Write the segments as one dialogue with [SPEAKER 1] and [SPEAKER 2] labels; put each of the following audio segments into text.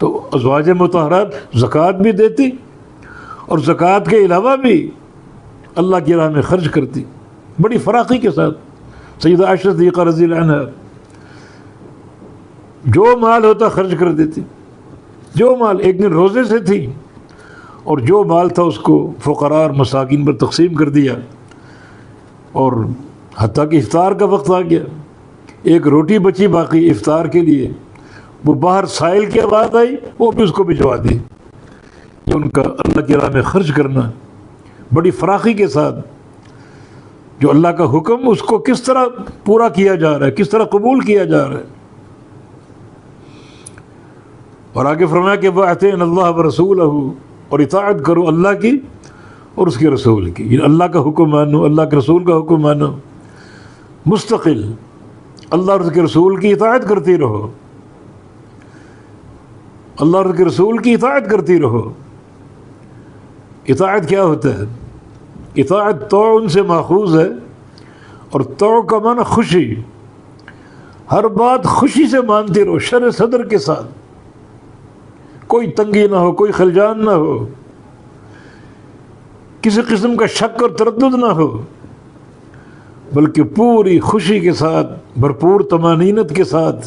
[SPEAKER 1] تو ازواج مطہرات زکوٰۃ بھی دیتی اور زکوٰۃ کے علاوہ بھی اللہ کی راہ میں خرچ کرتی بڑی فراخی کے ساتھ. سیدہ عائشہ صدیقہ رضی اللہ عنہا جو مال ہوتا خرچ کر دیتی. جو مال، ایک دن روزے سے تھی اور جو مال تھا اس کو فقراء اور مساکین پر تقسیم کر دیا، اور حتیٰ کہ افطار کا وقت آ گیا، ایک روٹی بچی باقی افطار کے لیے، وہ باہر سائل کی آواز آئی، وہ بھی اس کو بھجوا دی. یہ ان کا اللہ کی راہ میں خرچ کرنا بڑی فراخی کے ساتھ. جو اللہ کا حکم اس کو کس طرح پورا کیا جا رہا ہے، کس طرح قبول کیا جا رہا ہے. اور آگے فرمایا کہ وَأَطِیعُوا اللَّهَ وَرَسُولَهُ، اور اطاعت کرو اللہ کی اور اس کے رسول کی. یعنی اللہ کا حکم مانو، اللہ کے رسول کا حکم مانو، مستقل اللہ اور اس کے رسول کی اطاعت کرتی رہو. اللہ اور اس کے رسول کی اطاعت کرتی رہو. اطاعت کیا ہوتا ہے؟ اطاعت طوع سے ماخوذ ہے، اور طوع کا معنی خوشی. ہر بات خوشی سے مانتے رہو، شر صدر کے ساتھ، کوئی تنگی نہ ہو، کوئی خلجان نہ ہو، کسی قسم کا شک اور تردد نہ ہو، بلکہ پوری خوشی کے ساتھ، بھرپور طمانینت کے ساتھ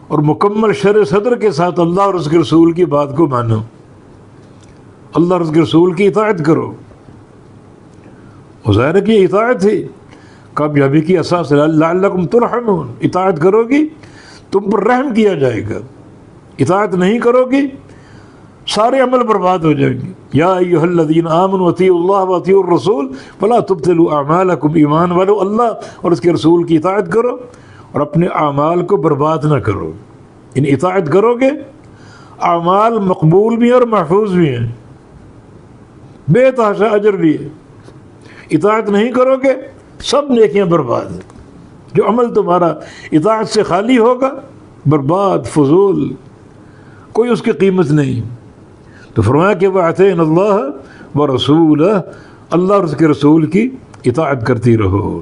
[SPEAKER 1] اور مکمل شر صدر کے ساتھ اللہ اور اس کے رسول کی بات کو مانو، اللہ اور اس کے رسول کی اطاعت کرو. ظاہر ہے کہ یہ اطاعت ہے کامیابی کی اساس. لعلکم ترحمون، اطاعت کرو گی تم پر رحم کیا جائے گا. اطاعت نہیں کرو گی سارے عمل برباد ہو جائیں گے. یا ایھا الذین آمنوا اطیعوا اللہ واطیعوا الرسول ولا تبطلوا اعمالکم. ایمان والو اللہ اور اس کے رسول کی اطاعت کرو اور اپنے اعمال کو برباد نہ کرو. ان اطاعت کرو گے اعمال مقبول بھی ہیں اور محفوظ بھی ہیں، بے تحاشا اجر بھی ہے. اطاعت نہیں کرو گے سب نیکیاں برباد ہیں. جو عمل تمہارا اطاعت سے خالی ہوگا برباد، فضول، کوئی اس کی قیمت نہیں. تو فرمایا کہ وَأَطِیعُوا اللَّهَ وَرَسُولَهُ، اللہ اور اس کے رسول کی اطاعت کرتی رہو.